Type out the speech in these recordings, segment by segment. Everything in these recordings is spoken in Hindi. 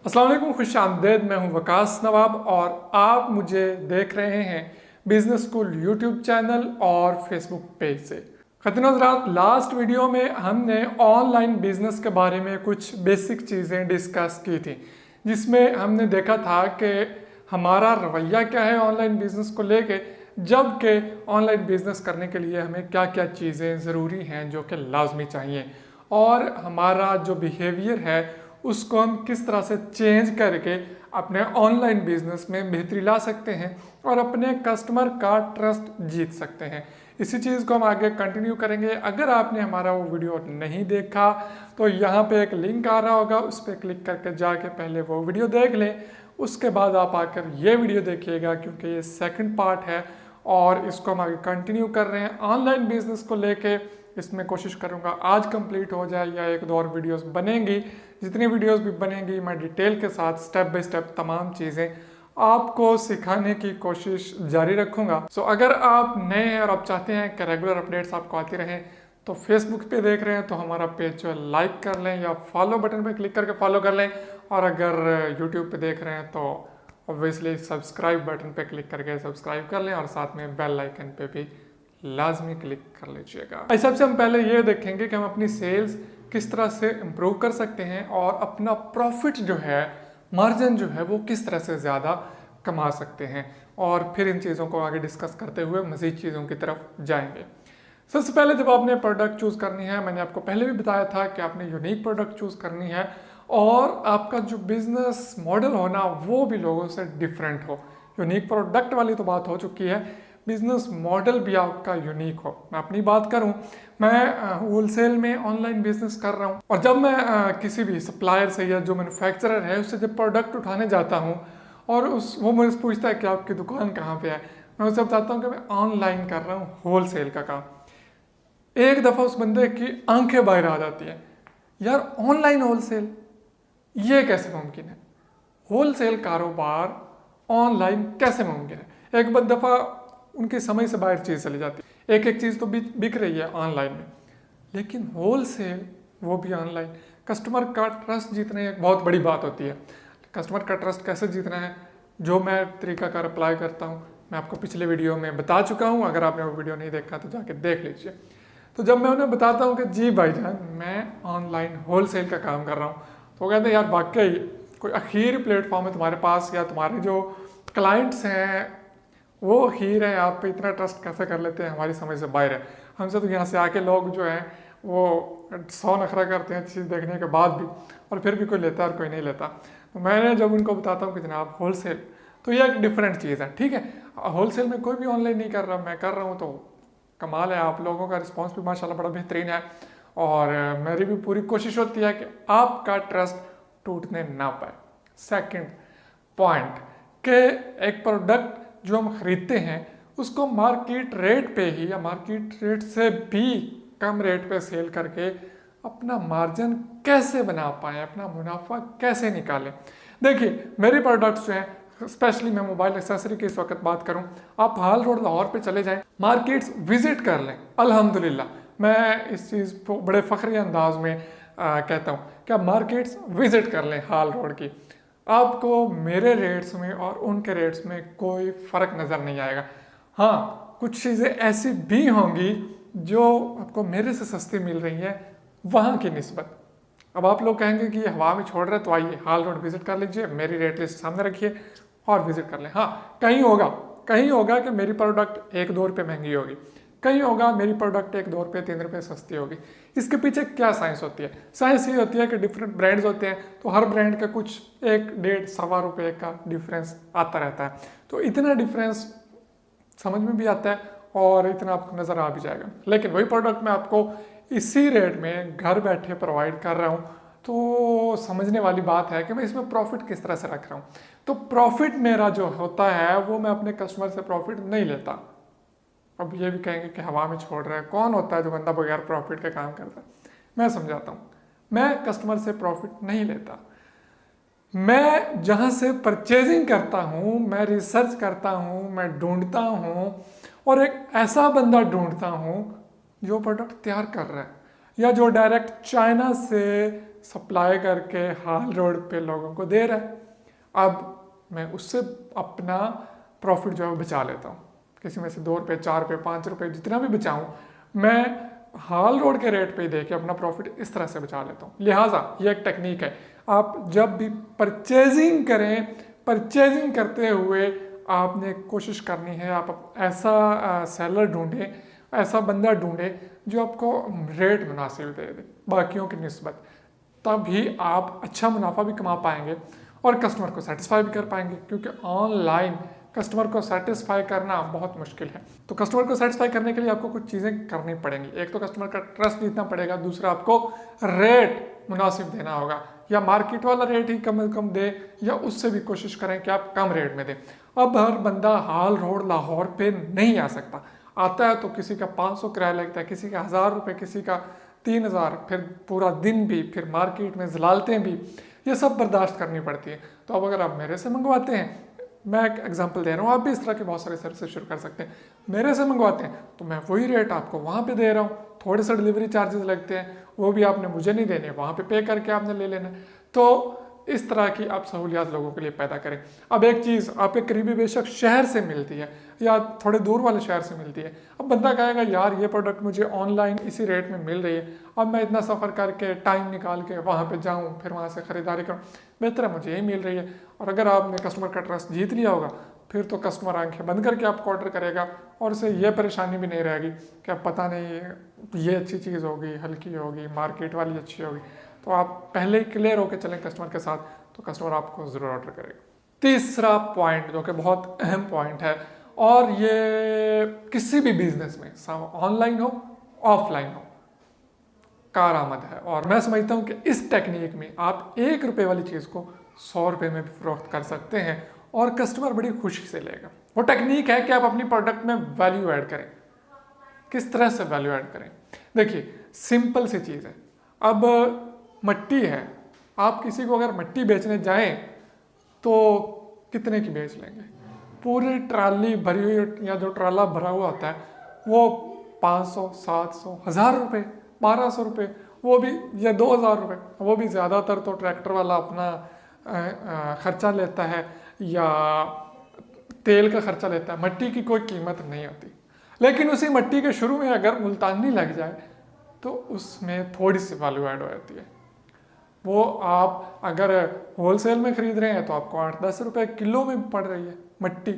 अस्सलाम वालेकुम, खुशामदीद। मैं हूं वकास नवाब और आप मुझे देख रहे हैं बिजनेस स्कूल यूट्यूब चैनल और फेसबुक पेज से। खतन हज़रात, लास्ट वीडियो में हमने ऑनलाइन बिजनेस के बारे में कुछ बेसिक चीज़ें डिस्कस की थी, जिसमें हमने देखा था कि हमारा रवैया क्या है ऑनलाइन बिजनेस को लेके, जबकि ऑनलाइन बिजनेस करने के लिए हमें क्या क्या चीज़ें ज़रूरी हैं जो कि लाजमी चाहिए, और हमारा जो बिहेवियर है उसको हम किस तरह से चेंज करके अपने ऑनलाइन बिजनेस में बेहतरी ला सकते हैं और अपने कस्टमर का ट्रस्ट जीत सकते हैं। इसी चीज़ को हम आगे कंटिन्यू करेंगे। अगर आपने हमारा वो वीडियो नहीं देखा तो यहाँ पे एक लिंक आ रहा होगा, उस पर क्लिक करके जाके पहले वो वीडियो देख लें, उसके बाद आप आकर ये वीडियो देखिएगा, क्योंकि ये सेकंड पार्ट है और इसको हम आगे कंटिन्यू कर रहे हैं ऑनलाइन बिजनेस को लेके। इसमें कोशिश करूंगा आज कंप्लीट हो जाए या एक दो और वीडियोस बनेंगी। जितनी वीडियोस भी बनेंगी मैं डिटेल के साथ स्टेप बाय स्टेप तमाम चीज़ें आपको सिखाने की कोशिश जारी रखूंगा। सो अगर आप नए हैं और आप चाहते हैं कि रेगुलर अपडेट्स आपको आती रहें, तो फेसबुक पे देख रहे हैं तो हमारा पेज जो है लाइक कर लें या फॉलो बटन पे क्लिक करके फॉलो कर लें, और अगर यूट्यूब पे देख रहे हैं तो ऑब्वियसली सब्सक्राइब बटन पे क्लिक करके सब्सक्राइब कर लें और साथ में बेल आइकन पे भी लाजमी क्लिक कर लीजिएगा। सबसे हम पहले ये देखेंगे कि हम अपनी सेल्स किस तरह से इम्प्रूव कर सकते हैं और अपना प्रॉफिट जो है, मार्जिन जो है, वो किस तरह से ज़्यादा कमा सकते हैं, और फिर इन चीज़ों को आगे डिस्कस करते हुए मज़ीद चीज़ों की तरफ जाएंगे। सबसे पहले जब आपने प्रोडक्ट चूज़ करनी है, मैंने आपको पहले भी बताया था कि आपने यूनिक प्रोडक्ट चूज़ करनी है और आपका जो बिजनेस मॉडल होना वो भी लोगों से डिफरेंट हो। यूनिक प्रोडक्ट वाली तो बात हो चुकी है, बिजनेस मॉडल भी आपका यूनिक हो। मैं अपनी बात करूं, मैं होलसेल में ऑनलाइन बिजनेस कर रहा हूं, और जब मैं किसी भी सप्लायर से या जो मैन्युफैक्चरर है उससे जब प्रोडक्ट उठाने जाता हूं और वो मुझसे पूछता है कि आपकी दुकान कहाँ पे है, मैं उससे बताता हूं कि मैं ऑनलाइन कर रहा हूँ होलसेल का काम। एक दफ़ा उस बंदे की आंखें बाहर आ जाती हैं, यार ऑनलाइन होलसेल ये कैसे मुमकिन है, होलसेल कारोबार ऑनलाइन कैसे मुमकिन है। एक दफ़ा उनके समय से बाहर चीज़ चली जाती है, एक एक चीज़ तो बिक रही है ऑनलाइन में, लेकिन होलसेल वो भी ऑनलाइन। कस्टमर का ट्रस्ट जीतना एक बहुत बड़ी बात होती है। कस्टमर का ट्रस्ट कैसे जीतना है, जो मैं तरीकाकार अप्लाई करता हूँ, मैं आपको पिछले वीडियो में बता चुका हूँ। अगर आपने वो वीडियो नहीं देखा तो जाके देख लीजिए। तो जब मैं उन्हें बताता हूँ कि जी भाईजान मैं ऑनलाइन होलसेल का काम कर रहा हूँ, तो वो कहते हैं यार वाकई कोई आखिरी प्लेटफॉर्म है तुम्हारे पास, या तुम्हारे जो क्लाइंट्स हैं वो हीर है, आप पे इतना ट्रस्ट कैसे कर लेते हैं, हमारी समझ से बाहर है। हमसे तो यहाँ से आके लोग जो हैं वो 100 नखरा करते हैं चीज़ देखने के बाद भी, और फिर भी कोई लेता है और कोई नहीं लेता। तो मैंने जब उनको बताता हूँ कि जनाब होलसेल तो ये एक डिफरेंट चीज़ है, ठीक है। होलसेल में कोई भी ऑनलाइन नहीं कर रहा, मैं कर रहा हूँ, तो कमाल है। आप लोगों का रिस्पॉन्स भी माशाल्लाह बड़ा बेहतरीन है, और मेरी भी पूरी कोशिश होती है कि आपका ट्रस्ट टूटने ना पाए। सेकेंड पॉइंट कि एक प्रोडक्ट जो हम खरीदते हैं उसको मार्केट रेट पे ही या मार्केट रेट से भी कम रेट पे सेल करके अपना मार्जिन कैसे बना पाएँ, अपना मुनाफा कैसे निकालें। देखिए मेरे प्रोडक्ट्स जो हैं, स्पेशली मैं मोबाइल एक्सेसरी की इस वक्त बात करूं, आप हाल रोड लाहौर पे चले जाएं, मार्केट्स विजिट कर लें। अल्हम्दुलिल्लाह मैं इस चीज़ को बड़े फ़ख्री अंदाज में कहता हूँ कि आप मार्केट्स विजिट कर लें हाल रोड की, आपको मेरे रेट्स में और उनके रेट्स में कोई फ़र्क नज़र नहीं आएगा। हाँ, कुछ चीज़ें ऐसी भी होंगी जो आपको मेरे से सस्ती मिल रही हैं वहाँ की निस्बत। अब आप लोग कहेंगे कि ये हवा में छोड़ रहे, तो आइए हाल रोड विजिट कर लीजिए, मेरी रेट लिस्ट सामने रखिए और विजिट कर लें। हाँ, कहीं होगा कि मेरी प्रोडक्ट 1-2 रुपये महंगी होगी, कहीं होगा मेरी प्रोडक्ट 1-2 रुपये 3 रुपये सस्ती होगी। इसके पीछे क्या साइंस होती है? साइंस ये होती है कि डिफरेंट ब्रांड्स होते हैं, तो हर ब्रांड का कुछ 1-1.5-1.25 रुपये का डिफरेंस आता रहता है। तो इतना डिफरेंस समझ में भी आता है और इतना आपको नज़र आ भी जाएगा। लेकिन वही प्रोडक्ट मैं आपको इसी रेट में घर बैठे प्रोवाइड कर रहा हूँ, तो समझने वाली बात है कि मैं इसमें प्रॉफिट किस तरह से रख रहा हूँ। तो प्रॉफिट मेरा जो होता है वो मैं अपने कस्टमर से प्रॉफिट नहीं लेता। अब ये भी कहेंगे कि हवा में छोड़ रहा है, कौन होता है जो बंदा बगैर प्रॉफिट का काम करता है? मैं समझाता हूँ, मैं कस्टमर से प्रॉफिट नहीं लेता। मैं जहाँ से परचेजिंग करता हूँ, मैं रिसर्च करता हूँ, मैं ढूंढता हूँ, और एक ऐसा बंदा ढूंढता हूँ जो प्रोडक्ट तैयार कर रहा है, या जो डायरेक्ट चाइना से सप्लाई करके हाल रोड पे लोगों को दे रहा है। अब मैं उससे अपना प्रॉफिट जो है वो बचा लेता हूँ, किसी में से 2 रुपये 4 रुपये 5 रुपये जितना भी बचाऊँ मैं हाल रोड के रेट पे दे के अपना प्रॉफिट इस तरह से बचा लेता हूँ। लिहाजा ये एक टेक्निक है, आप जब भी परचेजिंग करें, परचेजिंग करते हुए आपने कोशिश करनी है आप ऐसा सेलर ढूंढें, ऐसा बंदा ढूंढें जो आपको रेट मुनासिब दे दे बाकियों की निस्बत, तभी आप अच्छा मुनाफा भी कमा पाएंगे और कस्टमर को सेटिस्फाई भी कर पाएंगे, क्योंकि ऑनलाइन कस्टमर को सेटिस्फाई करना बहुत मुश्किल है। तो कस्टमर को सेटिस्फाई करने के लिए आपको कुछ चीज़ें करनी पड़ेंगी। एक तो कस्टमर का ट्रस्ट जीतना पड़ेगा, दूसरा आपको रेट मुनासिब देना होगा, या मार्केट वाला रेट ही कम से कम दे या उससे भी कोशिश करें कि आप कम रेट में दें। अब हर बंदा हाल रोड लाहौर पे नहीं आ सकता, आता है तो किसी का 500 किराया लगता है, किसी का 1000 रुपये, किसी का 3000, फिर पूरा दिन भी, फिर मार्केट में जलालतें भी, ये सब बर्दाश्त करनी पड़ती है। तो अब अगर आप मेरे से मंगवाते हैं, मैं एक एग्जांपल दे रहा हूँ, आप भी इस तरह के बहुत सारे सर्विसेज शुरू कर सकते हैं, मेरे से मंगवाते हैं तो मैं वही रेट आपको वहाँ पे दे रहा हूँ, थोड़े से डिलीवरी चार्जेस लगते हैं वो भी आपने मुझे नहीं देने, वहाँ पे करके आपने ले लेना। तो इस तरह की आप सहूलियात लोगों के लिए पैदा करें। अब एक चीज़ आपके करीबी बेशक शहर से मिलती है या थोड़े दूर वाले शहर से मिलती है, अब बंदा कहेगा यार ये प्रोडक्ट मुझे ऑनलाइन इसी रेट में मिल रही है, अब मैं इतना सफ़र करके टाइम निकाल के वहाँ पे जाऊँ फिर वहाँ से ख़रीदारी करूँ, बेहतर है मुझे यही मिल रही है। और अगर आपने कस्टमर का ट्रस्ट जीत लिया होगा फिर तो कस्टमर आंखें बंद करके आपको ऑर्डर करेगा और उसे ये परेशानी भी नहीं रहेगी कि अब पता नहीं ये अच्छी चीज़ होगी, हल्की होगी, मार्केट वाली अच्छी होगी। तो आप पहले ही क्लियर होकर चलें कस्टमर के साथ, तो कस्टमर आपको ज़रूर ऑर्डर करेगा। तीसरा पॉइंट जो कि बहुत अहम पॉइंट है, और ये किसी भी बिजनेस में ऑनलाइन हो ऑफलाइन हो कारआमद है, और मैं समझता हूँ कि इस टेक्निक में आप 1 रुपये वाली चीज़ को 100 रुपये में भी फरोख्त कर सकते हैं और कस्टमर बड़ी खुशी से लेगा। वो टेक्निक है कि आप अपनी प्रोडक्ट में वैल्यू ऐड करें। किस तरह से वैल्यू ऐड करें? देखिए सिंपल सी चीज़ है, अब मट्टी है, आप किसी को अगर मट्टी बेचने जाएं तो कितने की बेच लेंगे? पूरी ट्राली भरी हुई या जो ट्राला भरा हुआ होता है वो 500, 700, 1000 रुपये, 1200 रुपये, वो भी या 2000 रुपये, वो भी ज़्यादातर तो ट्रैक्टर वाला अपना खर्चा लेता है या तेल का खर्चा लेता है, मट्टी की कोई कीमत नहीं होती। लेकिन उसी मट्टी के शुरू में अगर मुल्तानी लग जाए तो उसमें थोड़ी सी वैल्यू ऐड हो जाती है। वो आप अगर होलसेल में ख़रीद रहे हैं तो आपको 8-10 रुपये किलो में पड़ रही है मट्टी,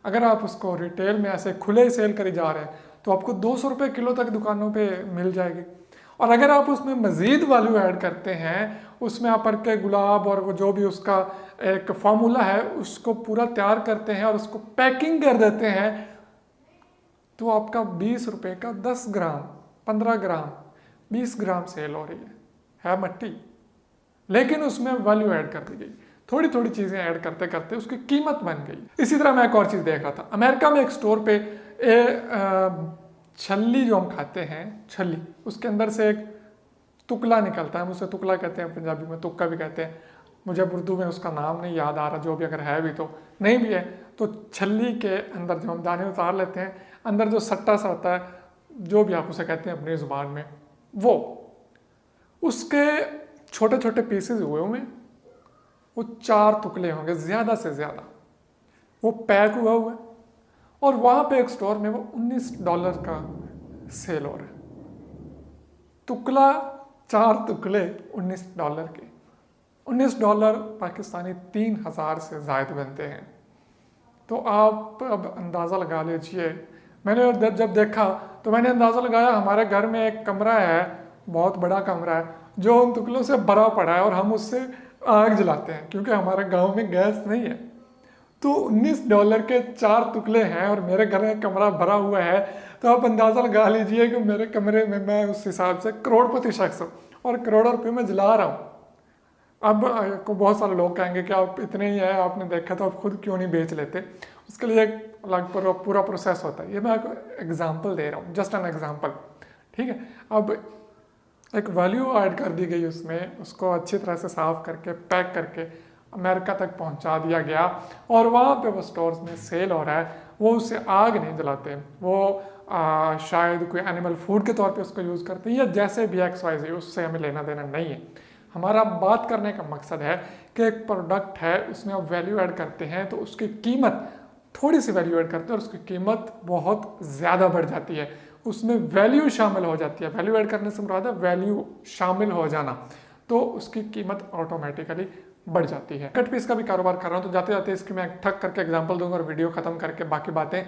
अगर आप उसको रिटेल में ऐसे खुले सेल करी जा रहे हैं तो आपको 200 रुपये किलो तक दुकानों पे मिल जाएगी। और अगर आप उसमें मज़ीद वैल्यू ऐड करते हैं, उसमें आप के गुलाब और वो जो भी उसका एक फार्मूला है उसको पूरा तैयार करते हैं और उसको पैकिंग कर देते हैं, तो आपका 20 रुपये का 10 ग्राम, 15 ग्राम, 20 ग्राम सेल हो रही है मट्टी, लेकिन उसमें वैल्यू ऐड कर दी गई, थोड़ी थोड़ी चीज़ें ऐड करते करते उसकी कीमत बन गई। इसी तरह मैं एक और चीज़ देख रहा था, अमेरिका में एक स्टोर पे छल्ली जो हम खाते हैं, छल्ली, उसके अंदर से एक तुकला निकलता है, हम उसे तुकला कहते हैं, पंजाबी में तुक्का भी कहते हैं, मुझे उर्दू में उसका नाम नहीं याद आ रहा, जो भी अगर है भी तो नहीं भी है, तो छल्ली के अंदर जो हम दाने उतार लेते हैं, अंदर जो सट्टा सा होता है, जो भी आप उसे कहते हैं अपनी ज़ुबान में, वो उसके छोटे छोटे पीसेस हुए हुए, वो 4 टुकड़े होंगे ज़्यादा से ज़्यादा, वो पैक हुआ हुआ है और वहाँ पे एक स्टोर में वो $19 का सेल हो रहा है। टुकड़ा 4 टुकड़े $19 के, $19 पाकिस्तानी 3000 से ज़ायद बनते हैं। तो आप अब अंदाज़ा लगा लीजिए, मैंने जब देखा तो मैंने अंदाज़ा लगाया, हमारे घर में एक कमरा है, बहुत बड़ा कमरा है, जो उन टुकड़ों से भरा पड़ा है और हम उससे आग जलाते हैं क्योंकि हमारे गांव में गैस नहीं है। तो $19 के 4 टुकड़े हैं और मेरे घर में कमरा भरा हुआ है, तो आप अंदाज़ा लगा लीजिए कि मेरे कमरे में मैं उस हिसाब से करोड़पति शख्स हूँ और करोड़ों रुपये में जला रहा हूँ। अब को बहुत सारे लोग कहेंगे कि आप इतने ही है, आपने देखा तो आप खुद क्यों नहीं बेच लेते, उसके लिए एक अलग पूरा प्रोसेस होता है। ये मैं आपको एग्जांपल दे रहा हूँ, जस्ट एन एग्जांपल, ठीक है। अब एक वैल्यू ऐड कर दी गई उसमें, उसको अच्छी तरह से साफ़ करके पैक करके अमेरिका तक पहुंचा दिया गया और वहाँ पे वो स्टोर्स में सेल हो रहा है। वो उससे आग नहीं जलाते, वो शायद कोई एनिमल फूड के तौर पे उसको यूज़ करते हैं या जैसे भी XYZ, उससे हमें लेना देना नहीं है। हमारा बात करने का मकसद है कि एक प्रोडक्ट है, उसमें आप वैल्यू ऐड करते हैं तो उसकी कीमत, थोड़ी सी वैल्यू ऐड करते हैं और उसकी कीमत बहुत ज़्यादा बढ़ जाती है, उसमें वैल्यू शामिल हो जाती है। वैल्यू ऐड करने से मुराद है वैल्यू शामिल हो जाना, तो उसकी कीमत ऑटोमेटिकली बढ़ जाती है। कट पीस का भी कारोबार कर रहा हूँ तो जाते जाते इसकी मैं ठक करके एग्जांपल दूंगा और वीडियो खत्म करके बाकी बातें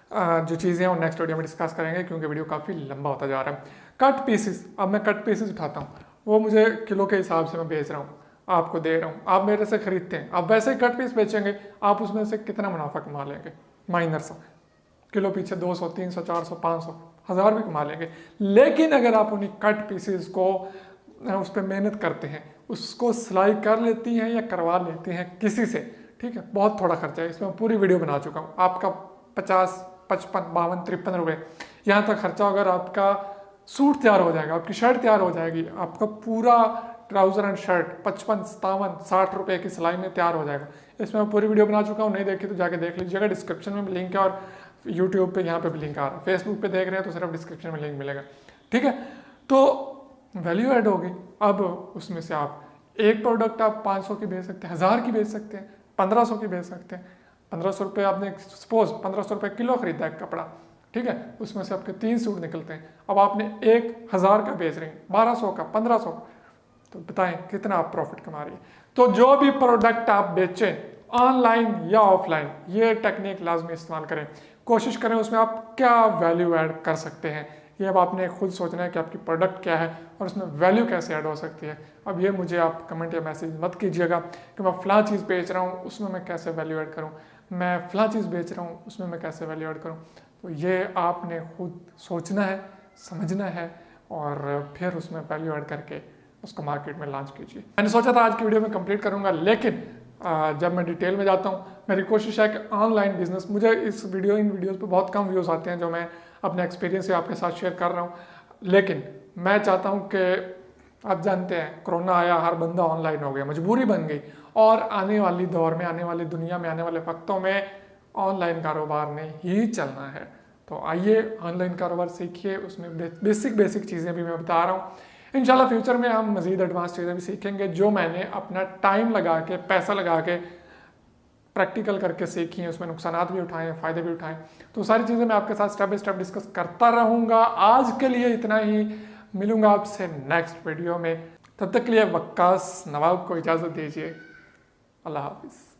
जो चीज़ें हैं वो नेक्स्ट वीडियो में डिस्कस करेंगे, क्योंकि वीडियो काफ़ी लंबा होता जा रहा है। कट पीसेस, अब मैं कट पीसेस उठाता हूँ, वो मुझे किलो के हिसाब से मैं बेच रहा हूँ, आपको दे रहा हूँ, आप मेरे से खरीदते हैं, आप वैसे ही कट पीस बेचेंगे, आप उसमें से कितना मुनाफा कमा लेंगे? माइनर सा, किलो पीछे 200, 300, 400, 500, 1000 भी कमा लेंगे। लेकिन अगर आप उन्हीं कट पीसेस को उस पर मेहनत करते हैं, उसको सिलाई कर लेती हैं या करवा लेती हैं किसी से, ठीक है, बहुत थोड़ा खर्चा है, इसमें पूरी वीडियो बना चुका हूँ, आपका 50, 55, 52, 53 रुपये यहाँ तक खर्चा, अगर आपका सूट तैयार हो जाएगा, आपकी शर्ट तैयार हो जाएगी, आपका पूरा ट्राउजर एंड शर्ट 55, 57, 60 रुपये की सिलाई में तैयार हो जाएगा। इसमें मैं पूरी वीडियो बना चुका हूँ, नहीं देखी तो जाके देख लीजिएगा, डिस्क्रिप्शन में भी लिंक है और यूट्यूब पे यहाँ पे भी लिंक आ रहा है। फेसबुक पे देख रहे हैं तो सिर्फ डिस्क्रिप्शन में लिंक मिलेगा, ठीक है। तो वैल्यू ऐड होगी, अब उसमें से आप एक प्रोडक्ट आप 500 की बेच सकते हैं, 1000 की बेच सकते हैं, 1500 की बेच सकते हैं। 1500 रुपये आपने सपोज 1500 रुपये किलो खरीदा है कपड़ा, ठीक है, उसमें से आपके 3 सूट निकलते हैं, अब आपने 1000 का बेच रहे हैं, 1200 का, 1500 का, तो बताएं कितना आप प्रॉफिट कमा रही है। तो जो भी प्रोडक्ट आप बेचें, ऑनलाइन या ऑफलाइन, ये टेक्निक लाजमी इस्तेमाल करें, कोशिश करें उसमें आप क्या वैल्यू ऐड कर सकते हैं। ये अब आपने खुद सोचना है कि आपकी प्रोडक्ट क्या है और उसमें वैल्यू कैसे ऐड हो सकती है। अब ये मुझे आप कमेंट या मैसेज मत कीजिएगा कि मैं फ़लाँ चीज़ बेच रहा हूँ उसमें मैं कैसे वैल्यू ऐड करूँ, मैं फ़लाँ चीज़ बेच रहा हूँ उसमें मैं कैसे वैल्यू ऐड करूँ। तो ये आपने खुद सोचना है, समझना है और फिर उसमें वैल्यू ऐड करके उसको मार्केट में लॉन्च कीजिए। मैंने सोचा था आज की वीडियो में कंप्लीट करूँगा, लेकिन जब मैं डिटेल में जाता हूँ, मेरी कोशिश है कि ऑनलाइन बिजनेस, मुझे इन वीडियोस पे बहुत कम व्यूज़ आते हैं जो मैं अपने एक्सपीरियंस से आपके साथ शेयर कर रहा हूँ, लेकिन मैं चाहता हूँ कि आप जानते हैं कोरोना आया, हर बंदा ऑनलाइन हो गया, मजबूरी बन गई, और आने वाली दौर में, आने वाली दुनिया में, आने वाले वक्तों में ऑनलाइन कारोबार ने ही चलना है। तो आइए ऑनलाइन कारोबार सीखिए, उसमें बेसिक चीज़ें भी मैं बता रहा हूँ। इंशाल्लाह फ्यूचर में हम मज़ीद एडवांस चीज़ें भी सीखेंगे जो मैंने अपना टाइम लगा के, पैसा लगा के, प्रैक्टिकल करके सीखी हैं, उसमें नुकसान भी उठाए हैं, फ़ायदे भी उठाए। तो सारी चीज़ें मैं आपके साथ स्टेप बाय स्टेप डिस्कस करता रहूँगा। आज के लिए इतना ही, मिलूँगा आपसे नेक्स्ट वीडियो में, तब तक के लिए वक्कास नवाब को इजाज़त दीजिए। अल्लाह हाफिज़।